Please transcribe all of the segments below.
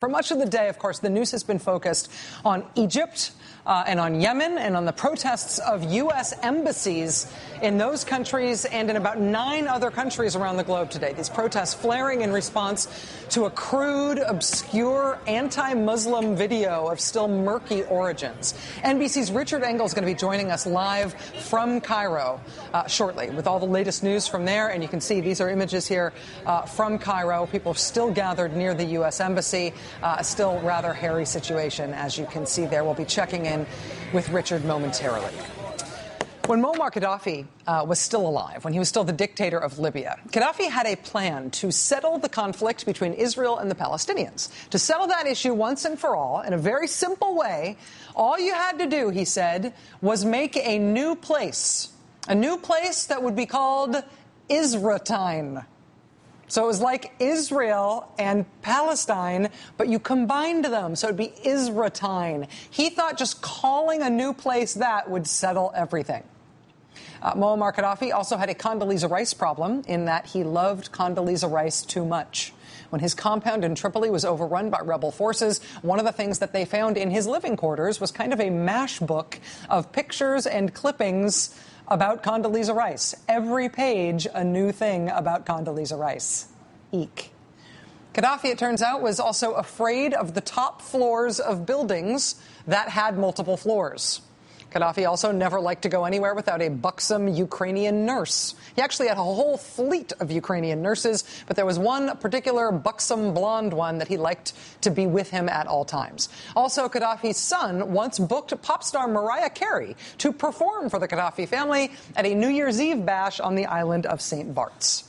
For much of the day, of course, the news has been focused on Egypt and on Yemen and on the protests of U.S. embassies in those countries and in about 9 other countries around the globe today. These protests flaring in response to a crude, obscure, anti-Muslim video of still murky origins. NBC's Richard Engel is going to be joining us live from Cairo shortly with all the latest news from there. And you can see these are images here from Cairo. People are still gathered near the U.S. embassy. A still rather hairy situation, as you can see there. We'll be checking in with Richard momentarily. When Muammar Gaddafi was still alive, when he was still the dictator of Libya, Gaddafi had a plan to settle the conflict between Israel and the Palestinians. To settle that issue once and for all, in a very simple way, all you had to do, he said, was make a new place that would be called Israeltine. So it was like Israel and Palestine, but you combined them, so it'd be Israeltine. He thought just calling a new place that would settle everything. Muammar Gaddafi also had a Condoleezza Rice problem in that he loved Condoleezza Rice too much. When his compound in Tripoli was overrun by rebel forces, one of the things that they found in his living quarters was kind of a mash book of pictures and clippings about Condoleezza Rice. Every page, a new thing about Condoleezza Rice. Eek. Gaddafi, it turns out, was also afraid of the top floors of buildings that had multiple floors. Gaddafi also never liked to go anywhere without a buxom Ukrainian nurse. He actually had a whole fleet of Ukrainian nurses, but there was one particular buxom blonde one that he liked to be with him at all times. Also, Gaddafi's son once booked pop star Mariah Carey to perform for the Gaddafi family at a New Year's Eve bash on the island of St. Bart's.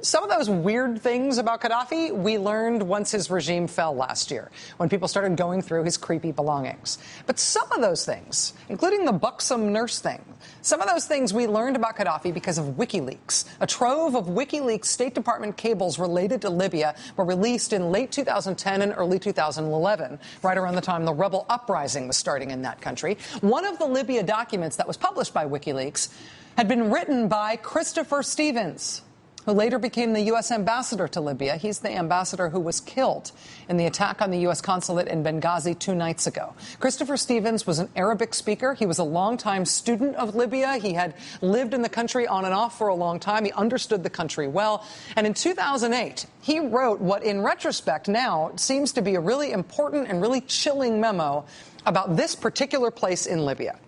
Some of those weird things about Gaddafi we learned once his regime fell last year, when people started going through his creepy belongings. But some of those things, including the buxom nurse thing, some of those things we learned about Gaddafi because of WikiLeaks. A trove of WikiLeaks State Department cables related to Libya were released in late 2010 and early 2011, right around the time the rebel uprising was starting in that country. One of the Libya documents that was published by WikiLeaks had been written by Christopher Stevens, who later became the U.S. ambassador to Libya. He's the ambassador who was killed in the attack on the U.S. consulate in Benghazi 2 nights ago. Christopher Stevens was an Arabic speaker. He was a longtime student of Libya. He had lived in the country on and off for a long time. He understood the country well. And in 2008, he wrote what, in retrospect, now seems to be a really important and really chilling memo about this particular place in Libya.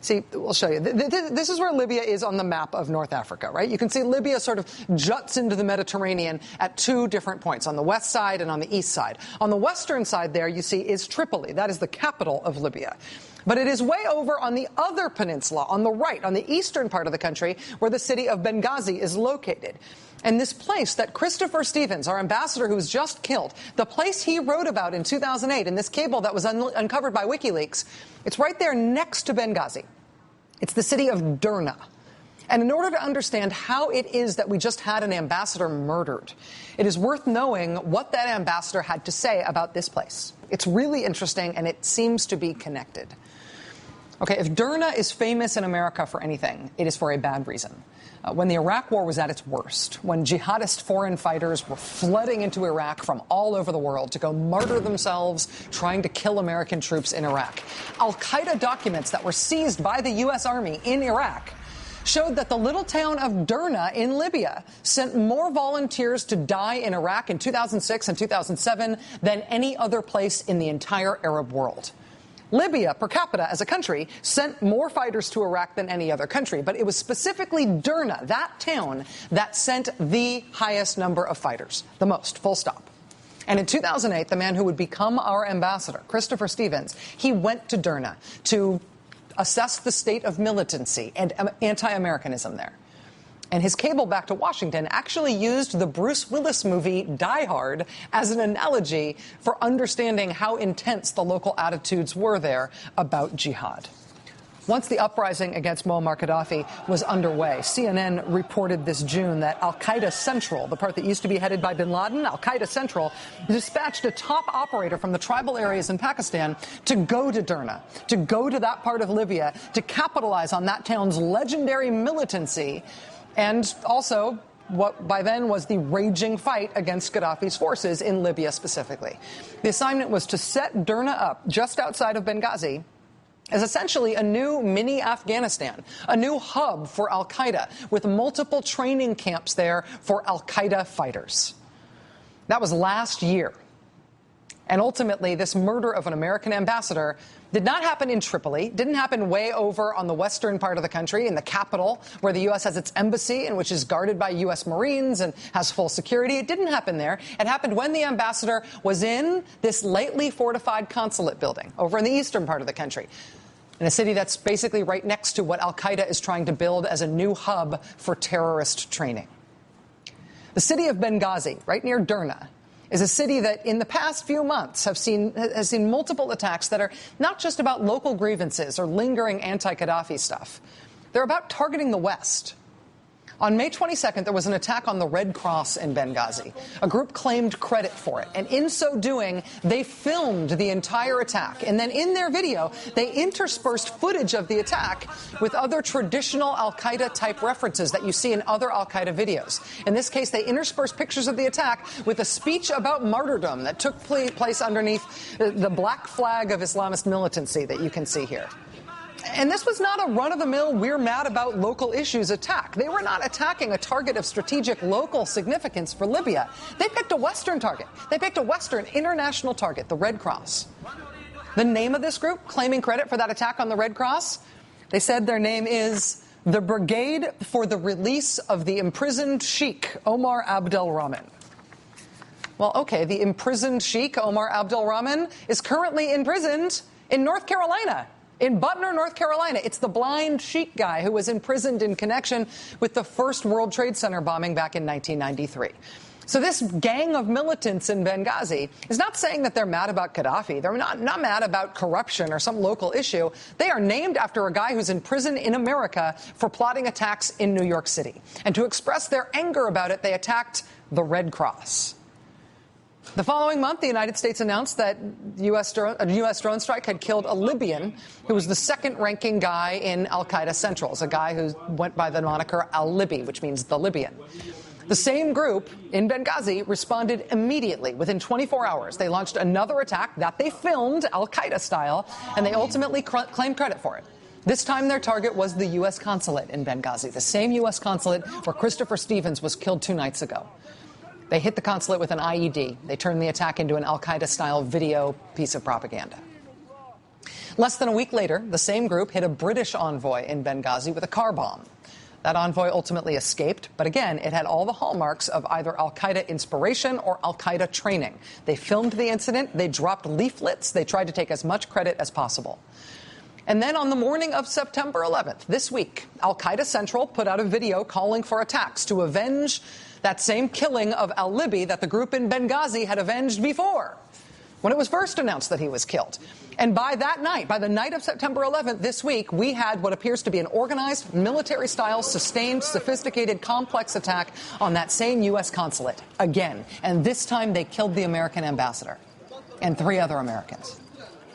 See, we'll show you. This is where Libya is on the map of North Africa, right? You can see Libya sort of juts into the Mediterranean at 2 different points, on the west side and on the east side. On the western side there, you see, is Tripoli. That is the capital of Libya. But it is way over on the other peninsula, on the right, on the eastern part of the country, where the city of Benghazi is located. And this place that Christopher Stevens, our ambassador who was just killed, the place he wrote about in 2008 in this cable that was uncovered by WikiLeaks, it's right there next to Benghazi. It's the city of Derna. And in order to understand how it is that we just had an ambassador murdered, it is worth knowing what that ambassador had to say about this place. It's really interesting, and it seems to be connected. Okay, if Derna is famous in America for anything, it is for a bad reason. When the Iraq War was at its worst, when jihadist foreign fighters were flooding into Iraq from all over the world to go martyr themselves trying to kill American troops in Iraq, al-Qaeda documents that were seized by the U.S. Army in Iraq showed that the little town of Derna in Libya sent more volunteers to die in Iraq in 2006 and 2007 than any other place in the entire Arab world. Libya, per capita, as a country, sent more fighters to Iraq than any other country. But it was specifically Derna, that town, that sent the highest number of fighters, the most, full stop. And in 2008, the man who would become our ambassador, Christopher Stevens, he went to Derna to assess the state of militancy and anti-Americanism there. And his cable back to Washington actually used the Bruce Willis movie Die Hard as an analogy for understanding how intense the local attitudes were there about jihad. Once the uprising against Muammar Gaddafi was underway, CNN reported this June that al-Qaeda Central, the part that used to be headed by bin Laden, al-Qaeda Central, dispatched a top operator from the tribal areas in Pakistan to go to Derna, to go to that part of Libya, to capitalize on that town's legendary militancy, and also what by then was the raging fight against Gaddafi's forces in Libya specifically. The assignment was to set Derna up just outside of Benghazi as essentially a new mini Afghanistan, a new hub for al-Qaeda with multiple training camps there for al-Qaeda fighters. That was last year. And ultimately, this murder of an American ambassador did not happen in Tripoli, didn't happen way over on the western part of the country, in the capital, where the U.S. has its embassy and which is guarded by U.S. Marines and has full security. It didn't happen there. It happened when the ambassador was in this lately fortified consulate building over in the eastern part of the country, in a city that's basically right next to what al-Qaeda is trying to build as a new hub for terrorist training. The city of Benghazi, right near Derna, is a city that in the past few months has seen multiple attacks that are not just about local grievances or lingering anti-Gaddafi stuff. They're about targeting the West. On May 22nd, there was an attack on the Red Cross in Benghazi. A group claimed credit for it, and in so doing, they filmed the entire attack. And then in their video, they interspersed footage of the attack with other traditional al-Qaeda-type references that you see in other al-Qaeda videos. In this case, they interspersed pictures of the attack with a speech about martyrdom that took place underneath the black flag of Islamist militancy that you can see here. And this was not a run-of-the-mill, we're mad about local issues attack. They were not attacking a target of strategic local significance for Libya. They picked a Western target. They picked a Western international target, the Red Cross. The name of this group claiming credit for that attack on the Red Cross, they said their name is the Brigade for the Release of the Imprisoned Sheikh Omar Abdel Rahman. Well, okay, the imprisoned Sheikh Omar Abdel Rahman is currently imprisoned in North Carolina. In Butner, North Carolina. It's the blind sheik guy who was imprisoned in connection with the first World Trade Center bombing back in 1993. So this gang of militants in Benghazi is not saying that they're mad about Gaddafi. They're not mad about corruption or some local issue. They are named after a guy who's in prison in America for plotting attacks in New York City. And to express their anger about it, they attacked the Red Cross. The following month, the United States announced that a U.S. drone strike had killed a Libyan who was the second-ranking guy in al-Qaeda Centrals, a guy who went by the moniker al-Libi, which means the Libyan. The same group in Benghazi responded immediately. Within 24 hours, they launched another attack that they filmed al-Qaeda style, and they ultimately claimed credit for it. This time their target was the U.S. consulate in Benghazi, the same U.S. consulate where Christopher Stevens was killed 2 nights ago. They hit the consulate with an IED. They turned the attack into an al-Qaeda-style video piece of propaganda. Less than a week later, the same group hit a British envoy in Benghazi with a car bomb. That envoy ultimately escaped, but again, it had all the hallmarks of either al-Qaeda inspiration or al-Qaeda training. They filmed the incident, they dropped leaflets, they tried to take as much credit as possible. And then on the morning of September 11th, this week, al-Qaeda Central put out a video calling for attacks to avenge that same killing of al-Libi that the group in Benghazi had avenged before, when it was first announced that he was killed. And by that night, by the night of September 11th this week, we had what appears to be an organized, military-style, sustained, sophisticated, complex attack on that same U.S. consulate again. And this time they killed the American ambassador and 3 other Americans.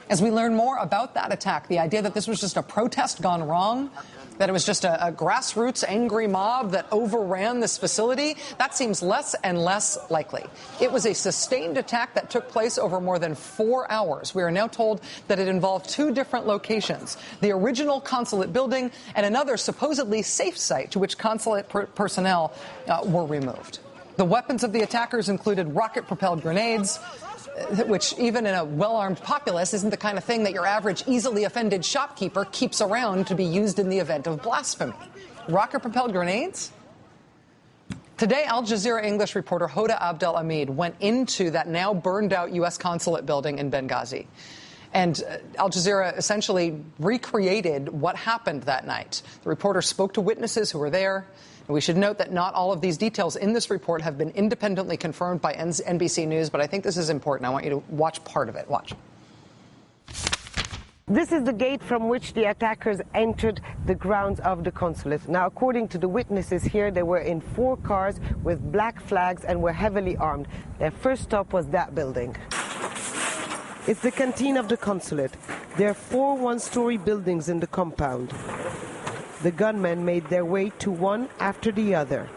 As we learn more about that attack, the idea that this was just a protest gone wrong, that it was just a grassroots angry mob that overran this facility, that seems less and less likely. It was a sustained attack that took place over more than 4 hours. We are now told that it involved 2 different locations, the original consulate building and another supposedly safe site to which consulate personnel were removed. The weapons of the attackers included rocket-propelled grenades, which even in a well-armed populace isn't the kind of thing that your average easily offended shopkeeper keeps around to be used in the event of blasphemy. Rocket-propelled grenades? Today, Al Jazeera English reporter Hoda Abdel Hamid went into that now burned-out U.S. consulate building in Benghazi. And Al Jazeera essentially recreated what happened that night. The reporter spoke to witnesses who were there. And we should note that not all of these details in this report have been independently confirmed by NBC News, but I think this is important. I want you to watch part of it. Watch. This is the gate from which the attackers entered the grounds of the consulate. Now, according to the witnesses here, they were in 4 cars with black flags and were heavily armed. Their first stop was that building. It's the canteen of the consulate. There are 4 one-story buildings in the compound. The gunmen made their way to one after the other.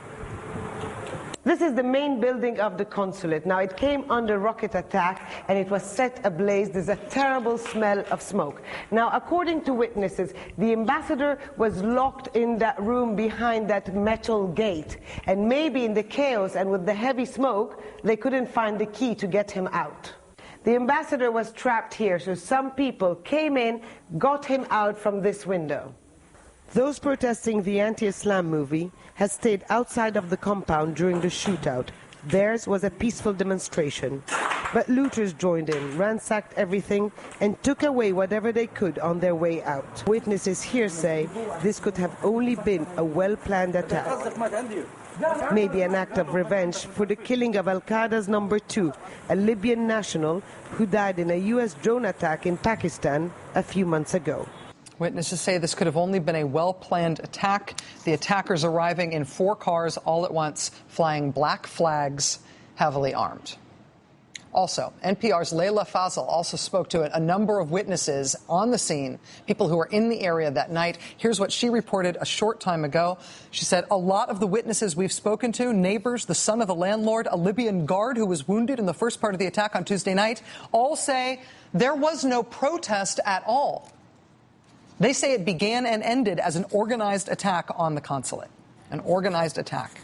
This is the main building of the consulate. Now, it came under rocket attack and it was set ablaze. There's a terrible smell of smoke. Now, according to witnesses, the ambassador was locked in that room behind that metal gate. And maybe in the chaos and with the heavy smoke, they couldn't find the key to get him out. The ambassador was trapped here, so some people came in, got him out from this window. Those protesting the anti-Islam movie had stayed outside of the compound during the shootout. Theirs was a peaceful demonstration. But looters joined in, ransacked everything, and took away whatever they could on their way out. Witnesses here say this could have only been a well-planned attack. Maybe an act of revenge for the killing of Al-Qaeda's number 2, a Libyan national who died in a U.S. drone attack in Pakistan a few months ago. Witnesses say this could have only been a well-planned attack. The attackers arriving in 4 cars all at once, flying black flags, heavily armed. Also, NPR's Layla Fazal also spoke to a number of witnesses on the scene, people who were in the area that night. Here's what she reported a short time ago. She said, a lot of the witnesses we've spoken to, neighbors, the son of the landlord, a Libyan guard who was wounded in the first part of the attack on Tuesday night, all say there was no protest at all. They say it began and ended as an organized attack on the consulate, an organized attack.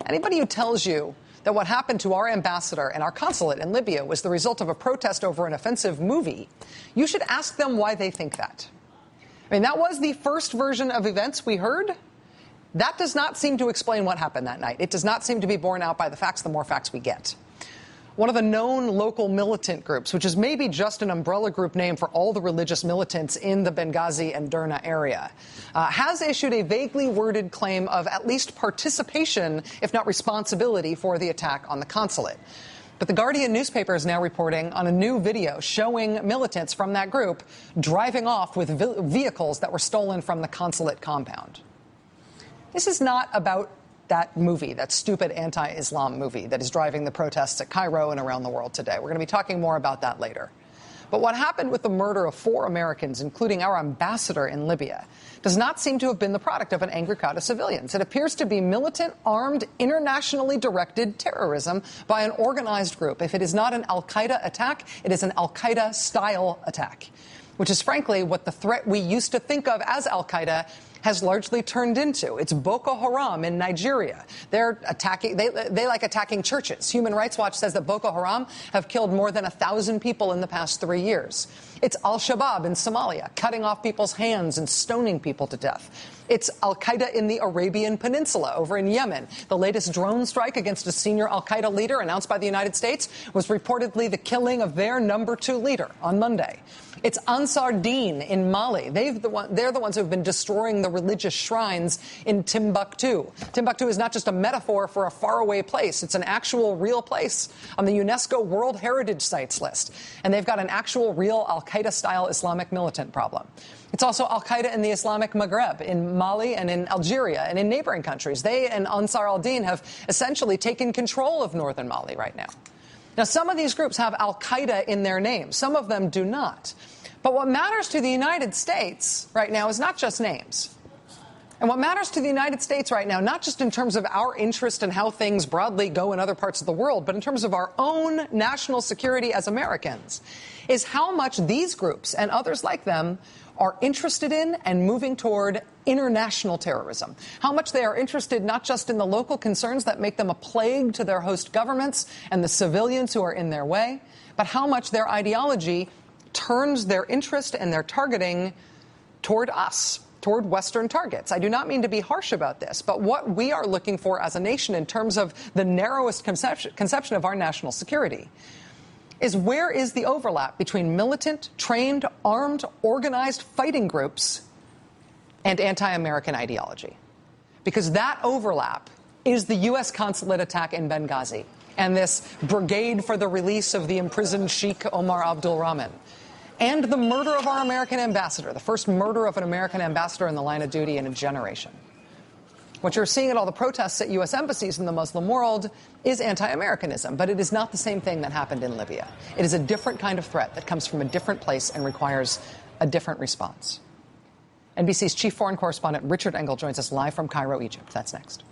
Anybody who tells you that what happened to our ambassador and our consulate in Libya was the result of a protest over an offensive movie, you should ask them why they think that. I mean, that was the first version of events we heard. That does not seem to explain what happened that night. It does not seem to be borne out by the facts, the more facts we get. One of the known local militant groups, which is maybe just an umbrella group name for all the religious militants in the Benghazi and Derna area, has issued a vaguely worded claim of at least participation, if not responsibility, for the attack on the consulate. But the Guardian newspaper is now reporting on a new video showing militants from that group driving off with vehicles that were stolen from the consulate compound. This is not about that movie, that stupid anti-Islam movie that is driving the protests at Cairo and around the world today. We're going to be talking more about that later. But what happened with the murder of 4 Americans, including our ambassador in Libya, does not seem to have been the product of an angry crowd of civilians. It appears to be militant, armed, internationally directed terrorism by an organized group. If it is not an al-Qaeda attack, it is an al-Qaeda-style attack, which is frankly what the threat we used to think of as al-Qaeda has largely turned into. It's Boko Haram in Nigeria. They're attacking, they like attacking churches. Human Rights Watch says that Boko Haram have killed more than 1,000 people in the past 3 years. It's Al-Shabaab in Somalia, cutting off people's hands and stoning people to death. It's Al-Qaeda in the Arabian Peninsula over in Yemen. The latest drone strike against a senior Al-Qaeda leader announced by the United States was reportedly the killing of their number 2 leader on Monday. It's Ansar Dine in Mali. They're the ones who have been destroying the religious shrines in Timbuktu. Timbuktu is not just a metaphor for a faraway place. It's an actual real place on the UNESCO World Heritage Sites list. And they've got an actual real al-Qaeda-style Islamic militant problem. It's also al-Qaeda in the Islamic Maghreb, in Mali and in Algeria and in neighboring countries. They and Ansar al-Din have essentially taken control of northern Mali right now. Now, some of these groups have al-Qaeda in their names. Some of them do not. But what matters to the United States right now is not just names. And what matters to the United States right now, not just in terms of our interest in how things broadly go in other parts of the world, but in terms of our own national security as Americans, is how much these groups and others like them are interested in and moving toward international terrorism. How much they are interested not just in the local concerns that make them a plague to their host governments and the civilians who are in their way, but how much their ideology turns their interest and their targeting toward us, toward Western targets. I do not mean to be harsh about this, but what we are looking for as a nation in terms of the narrowest conception of our national security is where is the overlap between militant, trained, armed, organized fighting groups and anti-American ideology? Because that overlap is the U.S. consulate attack in Benghazi and this brigade for the release of the imprisoned Sheikh Omar Abdul Rahman and the murder of our American ambassador, the first murder of an American ambassador in the line of duty in a generation. What you're seeing at all the protests at U.S. embassies in the Muslim world is anti-Americanism, but it is not the same thing that happened in Libya. It is a different kind of threat that comes from a different place and requires a different response. NBC's chief foreign correspondent Richard Engel joins us live from Cairo, Egypt. That's next.